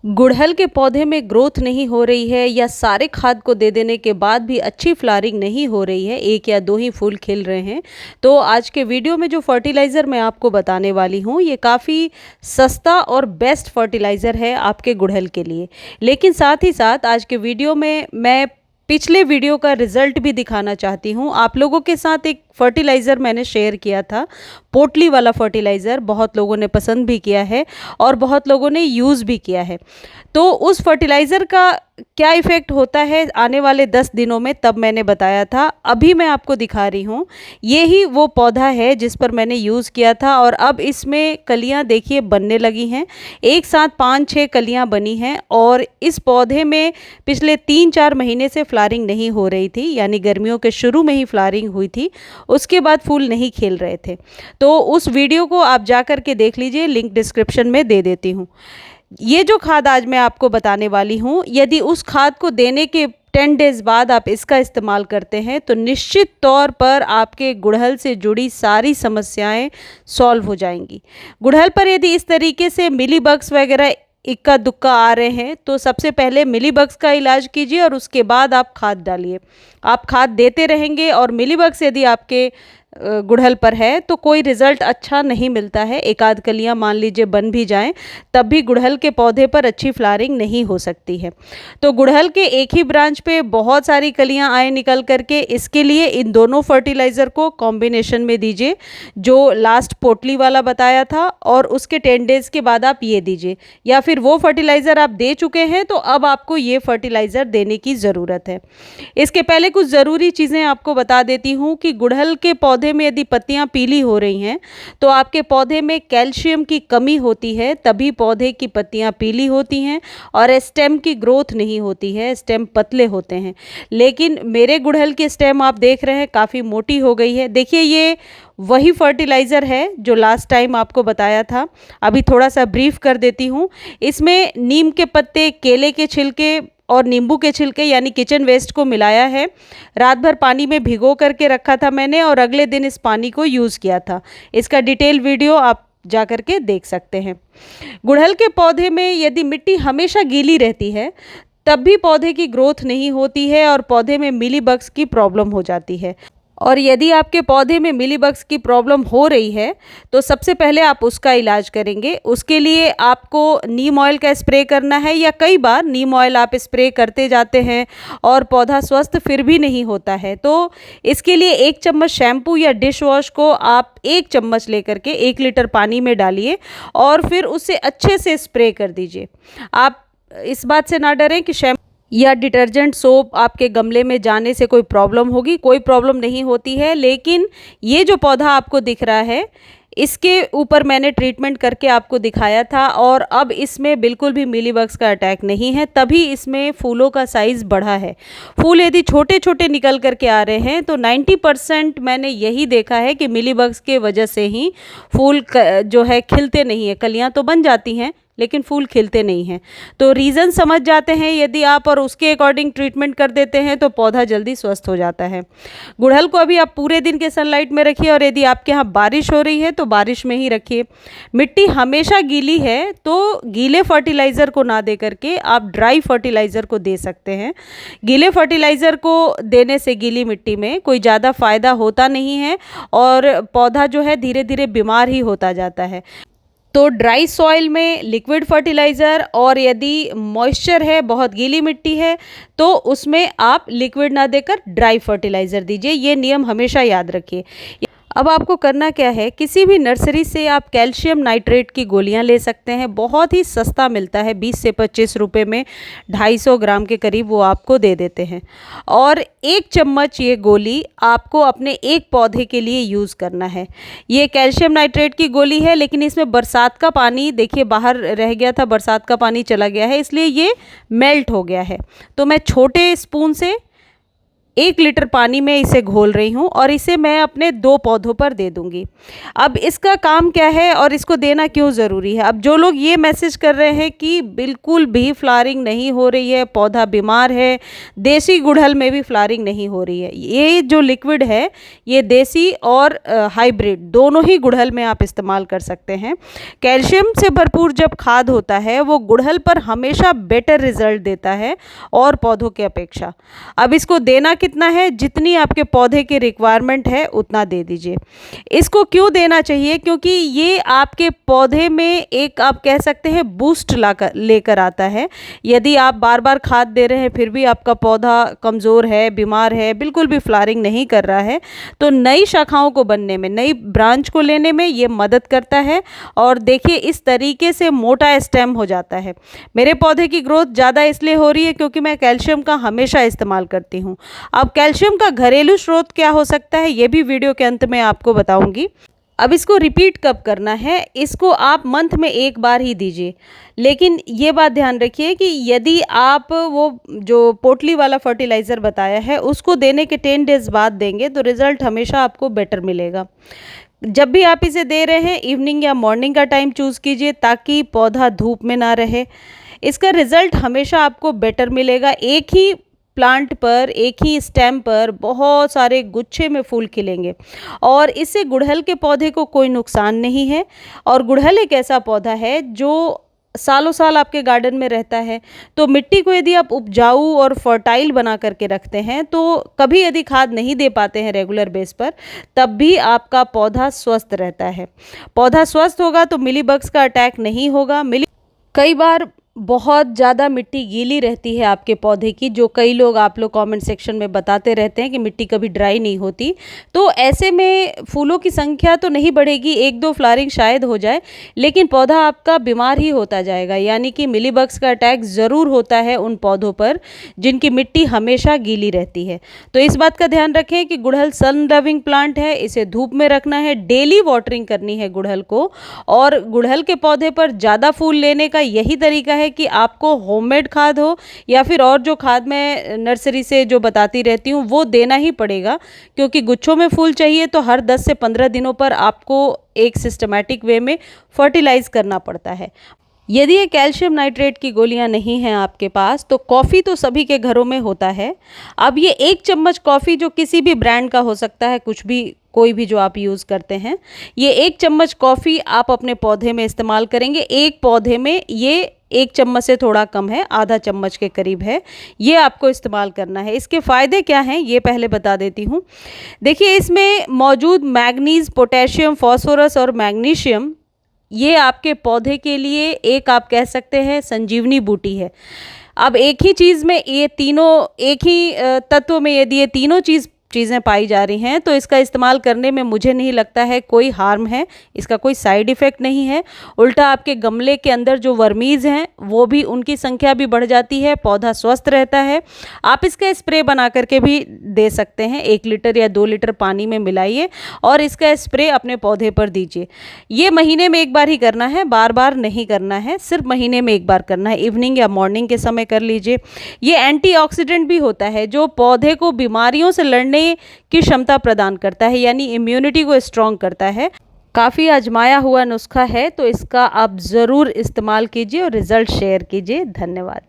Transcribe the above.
गुड़हल के पौधे में ग्रोथ नहीं हो रही है या सारे खाद को दे देने के बाद भी अच्छी फ्लावरिंग नहीं हो रही है, एक या दो ही फूल खिल रहे हैं, तो आज के वीडियो में जो फर्टिलाइज़र मैं आपको बताने वाली हूँ ये काफ़ी सस्ता और बेस्ट फर्टिलाइज़र है आपके गुड़हल के लिए। लेकिन साथ ही साथ आज के वीडियो में मैं पिछले वीडियो का रिजल्ट भी दिखाना चाहती हूँ आप लोगों के साथ। एक फर्टिलाइज़र मैंने शेयर किया था, पोटली वाला फर्टिलाइज़र, बहुत लोगों ने पसंद भी किया है और बहुत लोगों ने यूज़ भी किया है। तो उस फर्टिलाइज़र का क्या इफ़ेक्ट होता है आने वाले 10 दिनों में, तब मैंने बताया था। अभी मैं आपको दिखा रही हूँ, ये ही वो पौधा है जिस पर मैंने यूज़ किया था और अब इसमें कलियाँ देखिए बनने लगी हैं। एक साथ 5-6 कलियाँ बनी हैं और इस पौधे में पिछले 3-4 महीने से फ्लावरिंग नहीं हो रही थी, यानी गर्मियों के शुरू में ही फ्लावरिंग हुई थी, उसके बाद फूल नहीं खिल रहे थे। तो उस वीडियो को आप जा कर के देख लीजिए, लिंक डिस्क्रिप्शन में दे देती हूँ। ये जो खाद आज मैं आपको बताने वाली हूँ, यदि उस खाद को देने के 10 डेज़ बाद आप इसका इस्तेमाल करते हैं तो निश्चित तौर पर आपके गुड़हल से जुड़ी सारी समस्याएं सॉल्व हो जाएंगी। गुड़हल पर यदि इस तरीके से मिलीबग्स वगैरह इक्का दुक्का आ रहे हैं तो सबसे पहले मिलीबग्स का इलाज कीजिए और उसके बाद आप खाद डालिए। आप खाद देते रहेंगे और मिलीबग्स यदि आपके गुड़हल पर है तो कोई रिज़ल्ट अच्छा नहीं मिलता है। एक आध कलियाँ मान लीजिए बन भी जाएं, तब भी गुड़हल के पौधे पर अच्छी फ्लावरिंग नहीं हो सकती है। तो गुड़हल के एक ही ब्रांच पे बहुत सारी कलियाँ आए निकल करके, इसके लिए इन दोनों फर्टिलाइज़र को कॉम्बिनेशन में दीजिए, जो लास्ट पोटली वाला बताया था, और उसके 10 डेज़ के बाद आप ये दीजिए, या फिर वो फर्टिलाइज़र आप दे चुके हैं तो अब आपको ये फर्टिलाइज़र देने की ज़रूरत है। इसके पहले कुछ ज़रूरी चीज़ें आपको बता देती हूँ कि गुड़हल के पौधे में यदि पत्तियां पीली हो रही हैं तो आपके पौधे में कैल्शियम की कमी होती है, तभी पौधे की पत्तियां पीली होती हैं और स्टेम की ग्रोथ नहीं होती है, स्टेम पतले होते हैं। लेकिन मेरे गुड़हल की स्टेम आप देख रहे हैं काफ़ी मोटी हो गई है। देखिए, ये वही फर्टिलाइज़र है जो लास्ट टाइम आपको बताया था। अभी थोड़ा सा ब्रीफ कर देती हूँ। इसमें नीम के पत्ते, केले के छिलके और नींबू के छिलके यानी किचन वेस्ट को मिलाया है। रात भर पानी में भिगो करके रखा था मैंने और अगले दिन इस पानी को यूज़ किया था। इसका डिटेल वीडियो आप जा कर के देख सकते हैं। गुड़हल के पौधे में यदि मिट्टी हमेशा गीली रहती है तब भी पौधे की ग्रोथ नहीं होती है और पौधे में मिलीबग्स की प्रॉब्लम हो जाती है। और यदि आपके पौधे में मिलीबग्स की प्रॉब्लम हो रही है तो सबसे पहले आप उसका इलाज करेंगे। उसके लिए आपको नीम ऑयल का स्प्रे करना है, या कई बार नीम ऑयल आप स्प्रे करते जाते हैं और पौधा स्वस्थ फिर भी नहीं होता है, तो इसके लिए 1 चम्मच शैम्पू या डिश वॉश को आप 1 चम्मच लेकर के 1 लीटर पानी में डालिए और फिर उसे अच्छे से स्प्रे कर दीजिए। आप इस बात से ना डरें कि शैम्पू या डिटर्जेंट सोप आपके गमले में जाने से कोई प्रॉब्लम होगी, कोई प्रॉब्लम नहीं होती है। लेकिन ये जो पौधा आपको दिख रहा है, इसके ऊपर मैंने ट्रीटमेंट करके आपको दिखाया था और अब इसमें बिल्कुल भी मिलीबग्स का अटैक नहीं है, तभी इसमें फूलों का साइज़ बढ़ा है। फूल यदि छोटे छोटे निकल करके आ रहे हैं तो 90% मैंने यही देखा है कि मिलीबग्स के वजह से ही फूल जो है खिलते नहीं है। कलियाँ तो बन जाती हैं लेकिन फूल खिलते नहीं हैं। तो रीज़न समझ जाते हैं यदि आप और उसके अकॉर्डिंग ट्रीटमेंट कर देते हैं तो पौधा जल्दी स्वस्थ हो जाता है। गुड़हल को अभी आप पूरे दिन के सनलाइट में रखिए और यदि आपके यहाँ बारिश हो रही है तो बारिश में ही रखिए। मिट्टी हमेशा गीली है तो गीले फर्टिलाइज़र को ना दे करके आप ड्राई फर्टिलाइज़र को दे सकते हैं। गीले फर्टिलाइज़र को देने से गीली मिट्टी में कोई ज़्यादा फ़ायदा होता नहीं है और पौधा जो है धीरे धीरे बीमार ही होता जाता है। तो ड्राई सॉइल में लिक्विड फर्टिलाइज़र, और यदि मॉइस्चर है, बहुत गीली मिट्टी है, तो उसमें आप लिक्विड ना देकर ड्राई फर्टिलाइज़र दीजिए। ये नियम हमेशा याद रखिए। अब आपको करना क्या है, किसी भी नर्सरी से आप कैल्शियम नाइट्रेट की गोलियां ले सकते हैं। बहुत ही सस्ता मिलता है, 20 से 25 रुपये में 250 ग्राम के करीब वो आपको दे देते हैं। और 1 चम्मच ये गोली आपको अपने एक पौधे के लिए यूज़ करना है। ये कैल्शियम नाइट्रेट की गोली है, लेकिन इसमें बरसात का पानी देखिए बाहर रह गया था, बरसात का पानी चला गया है, इसलिए ये मेल्ट हो गया है। तो मैं छोटे स्पून से 1 लीटर पानी में इसे घोल रही हूँ और इसे मैं अपने 2 पौधों पर दे दूँगी। अब इसका काम क्या है और इसको देना क्यों ज़रूरी है? अब जो लोग ये मैसेज कर रहे हैं कि बिल्कुल भी फ्लावरिंग नहीं हो रही है, पौधा बीमार है, देसी गुड़हल में भी फ्लावरिंग नहीं हो रही है, ये जो लिक्विड है ये देसी और हाइब्रिड दोनों ही गुड़हल में आप इस्तेमाल कर सकते हैं। कैल्शियम से भरपूर जब खाद होता है वो गुड़हल पर हमेशा बेटर रिजल्ट देता है और पौधों के अपेक्षा। अब इसको देना कितना है? जितनी आपके पौधे की रिक्वायरमेंट है उतना दे दीजिए। इसको क्यों देना चाहिए? क्योंकि ये आपके पौधे में एक आप कह सकते हैं बूस्ट लेकर आता है। यदि आप बार बार खाद दे रहे हैं फिर भी आपका पौधा कमज़ोर है, बीमार है, बिल्कुल भी फ्लावरिंग नहीं कर रहा है, तो नई शाखाओं को बनने में, नई ब्रांच को लेने में ये मदद करता है। और देखिए इस तरीके से मोटा स्टेम हो जाता है। मेरे पौधे की ग्रोथ ज़्यादा इसलिए हो रही है क्योंकि मैं कैल्शियम का हमेशा इस्तेमाल करती हूँ। अब कैल्शियम का घरेलू स्रोत क्या हो सकता है ये भी वीडियो के अंत में आपको बताऊंगी। अब इसको रिपीट कब करना है? इसको आप मंथ में 1 बार ही दीजिए। लेकिन ये बात ध्यान रखिए कि यदि आप वो जो पोटली वाला फर्टिलाइज़र बताया है उसको देने के 10 डेज़ बाद देंगे तो रिज़ल्ट हमेशा आपको बेटर मिलेगा। जब भी आप इसे दे रहे हैं इवनिंग या मॉर्निंग का टाइम चूज़ कीजिए ताकि पौधा धूप में ना रहे। इसका रिज़ल्ट हमेशा आपको बेटर मिलेगा। एक ही प्लांट पर, एक ही स्टेम पर बहुत सारे गुच्छे में फूल खिलेंगे और इससे गुड़हल के पौधे को कोई नुकसान नहीं है। और गुड़हल एक ऐसा पौधा है जो सालों साल आपके गार्डन में रहता है। तो मिट्टी को यदि आप उपजाऊ और फर्टाइल बना करके रखते हैं तो कभी यदि खाद नहीं दे पाते हैं रेगुलर बेस पर, तब भी आपका पौधा स्वस्थ रहता है। पौधा स्वस्थ होगा तो मिलीबग्स का अटैक नहीं होगा। कई बार बहुत ज़्यादा मिट्टी गीली रहती है आपके पौधे की, जो कई लोग आप लोग कमेंट सेक्शन में बताते रहते हैं कि मिट्टी कभी ड्राई नहीं होती। तो ऐसे में फूलों की संख्या तो नहीं बढ़ेगी, 1-2 फ्लावरिंग शायद हो जाए, लेकिन पौधा आपका बीमार ही होता जाएगा। यानी कि मिलीबग्स का अटैक ज़रूर होता है उन पौधों पर जिनकी मिट्टी हमेशा गीली रहती है। तो इस बात का ध्यान रखें कि गुड़हल सन लविंग प्लांट है, इसे धूप में रखना है, डेली वाटरिंग करनी है गुड़हल को। और गुड़हल के पौधे पर ज़्यादा फूल लेने का यही तरीका है कि आपको होममेड खाद हो या फिर और जो खाद मैं नर्सरी से जो बताती रहती हूँ वो देना ही पड़ेगा। क्योंकि गुच्छों में फूल चाहिए तो हर 10 से 15 दिनों पर आपको एक सिस्टमैटिक वे में फर्टिलाइज करना पड़ता है। यदि ये कैल्शियम नाइट्रेट की गोलियां नहीं हैं आपके पास तो कॉफ़ी तो सभी के घरों में होता है। अब ये 1 चम्मच कॉफ़ी जो किसी भी ब्रांड का हो सकता है, कुछ भी, कोई भी जो आप यूज़ करते हैं, ये 1 चम्मच कॉफ़ी आप अपने पौधे में इस्तेमाल करेंगे। एक पौधे में ये 1 चम्मच से थोड़ा कम है, आधा चम्मच के करीब है, ये आपको इस्तेमाल करना है। इसके फ़ायदे क्या हैं ये पहले बता देती हूँ। देखिए इसमें मौजूद मैग्नीज, पोटेशियम, फॉस्फोरस और मैग्नीशियम ये आपके पौधे के लिए एक आप कह सकते हैं संजीवनी बूटी है। अब एक ही चीज़ में ये तीनों, एक ही तत्व में यदि ये तीनों चीज़ें पाई जा रही हैं तो इसका इस्तेमाल करने में मुझे नहीं लगता है कोई हार्म है, इसका कोई साइड इफ़ेक्ट नहीं है। उल्टा आपके गमले के अंदर जो वर्मीज़ हैं वो भी, उनकी संख्या भी बढ़ जाती है, पौधा स्वस्थ रहता है। आप इसका स्प्रे बना करके भी दे सकते हैं। 1 लीटर या 2 लीटर पानी में मिलाइए और इसका स्प्रे अपने पौधे पर दीजिए। ये महीने में 1 बार ही करना है, बार बार नहीं करना है, सिर्फ महीने में 1 बार करना है। इवनिंग या मॉर्निंग के समय कर लीजिए। ये एंटीऑक्सीडेंट भी होता है जो पौधे को बीमारियों से लड़ने की क्षमता प्रदान करता है, यानी इम्यूनिटी को स्ट्रॉन्ग करता है। काफ़ी आजमाया हुआ नुस्खा है तो इसका आप ज़रूर इस्तेमाल कीजिए और रिज़ल्ट शेयर कीजिए। धन्यवाद।